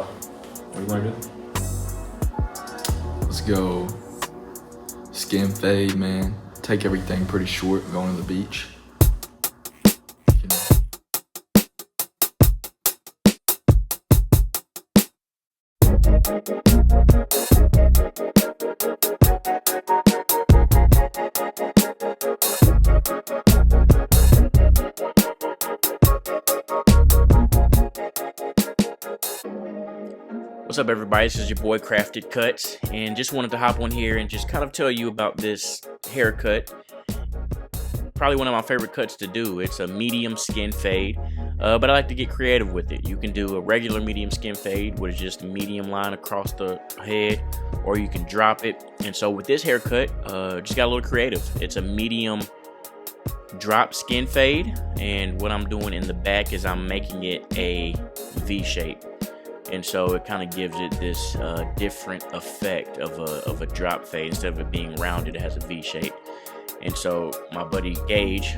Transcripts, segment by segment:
What do you want to do? Let's go skin fade, man. Take everything pretty short, going to the beach. What's up, everybody? This is your boy Crafted Cuts, and just wanted to hop on here and just kind of tell you about this haircut. Probably one of my favorite cuts to do. It's a medium skin fade, but I like to get creative with it. You can do a regular medium skin fade, which is just a medium line across the head, or you can drop it. And so with this haircut, just got a little creative. It's a medium drop skin fade, and what I'm doing in the back is I'm making it a V shape. And so it kind of gives it this different effect of a drop fade. Instead of it being rounded, it has a V shape. And so my buddy Gage,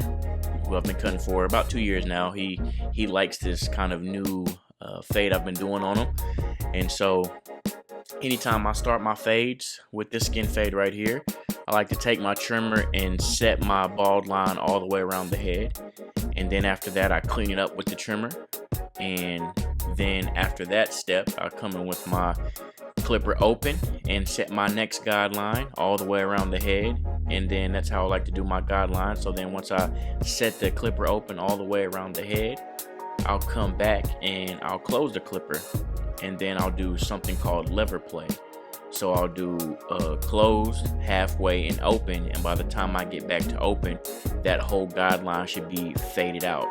who I've been cutting for about 2 years now, he likes this kind of new fade I've been doing on him. And so anytime I start my fades with this skin fade right here, I like to take my trimmer and set my bald line all the way around the head. And then after that, I clean it up with the trimmer. And then after that step, I come in with my clipper open and set my next guideline all the way around the head. And then that's how I like to do my guideline. So then once I set the clipper open all the way around the head, I'll come back and I'll close the clipper. And then I'll do something called lever play. So I'll do closed, halfway, and open. And by the time I get back to open, that whole guideline should be faded out.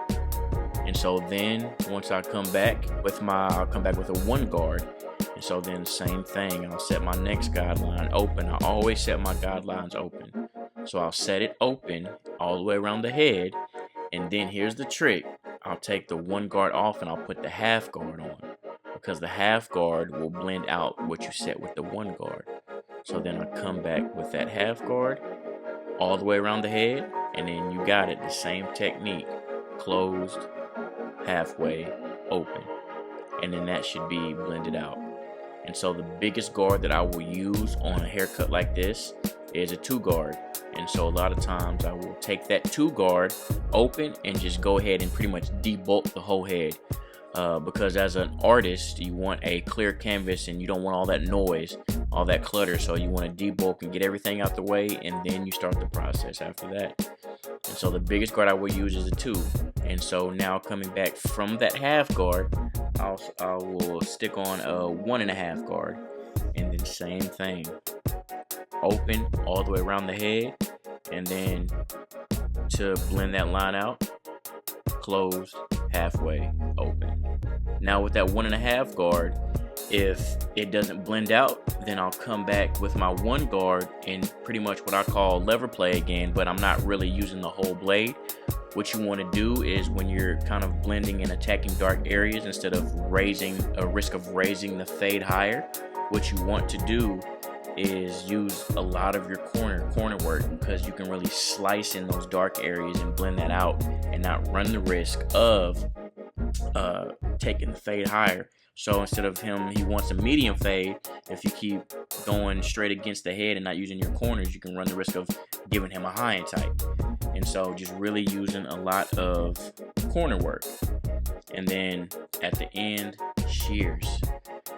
And so then once I come back with I'll come back with a one guard. And so then same thing, I'll set my next guideline open. I always set my guidelines open. So I'll set it open all the way around the head. And then here's the trick. I'll take the one guard off and I'll put the half guard on, because the half guard will blend out what you set with the one guard. So then I come back with that half guard all the way around the head. And then you got it, the same technique. Closed, halfway, open, and then that should be blended out. And so the biggest guard that I will use on a haircut like this is a 2-guard. And so a lot of times I will take that 2-guard open and just go ahead and pretty much debulk the whole head, because as an artist you want a clear canvas and you don't want all that noise, all that clutter. So you want to debulk and get everything out the way, and then you start the process after that. And so the biggest guard I will use is a 2. And so now coming back from that half guard, I will stick on a 1.5 guard, and then same thing, open all the way around the head, and then to blend that line out, closed, halfway, open. Now with that 1.5 guard, if it doesn't blend out, then I'll come back with my 1 guard and pretty much what I call lever play again, but I'm not really using the whole blade. What you want to do is when you're kind of blending and attacking dark areas, instead of raising a risk of raising the fade higher, what you want to do is use a lot of your corner work, because you can really slice in those dark areas and blend that out and not run the risk of taking the fade higher. So instead of he wants a medium fade, if you keep going straight against the head and not using your corners, you can run the risk of giving him a high and tight. And so just really using a lot of corner work. And then at the end, shears.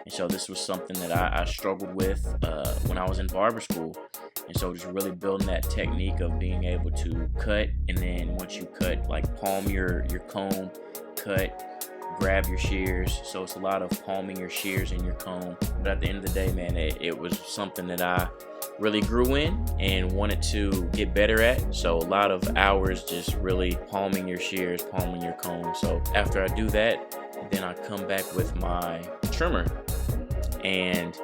And so this was something that I struggled with when I was in barber school. And so just really building that technique of being able to cut, and then once you cut, like palm your comb, cut, grab your shears. So it's a lot of palming your shears and your comb. But at the end of the day, man, it was something that I really grew in and wanted to get better at. So a lot of hours just really palming your shears, palming your comb. So after I do that, then I come back with my trimmer, and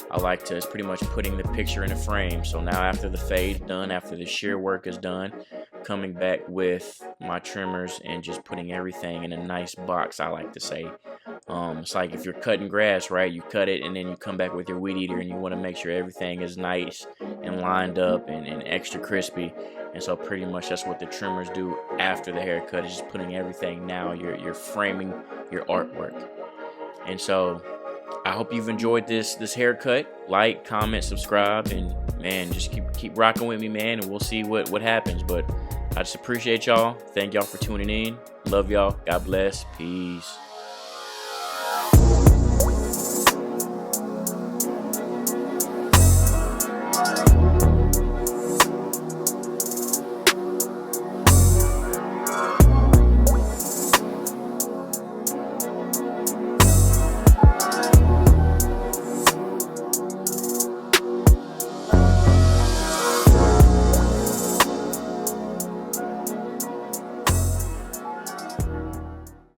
I like to, it's pretty much putting the picture in a frame. So now after the fade is done, after the shear work is done, coming back with my trimmers and just putting everything in a nice box, I like to say. It's like if you're cutting grass, right? You cut it and then you come back with your weed eater and you want to make sure everything is nice and lined up and extra crispy. And so pretty much that's what the trimmers do after the haircut, is just putting everything, now you're framing your artwork. And so I hope you've enjoyed this haircut. Like, comment, subscribe, and man, just keep rocking with me, man, and we'll see what happens. But I just appreciate y'all. Thank y'all for tuning in. Love y'all. God bless. Peace.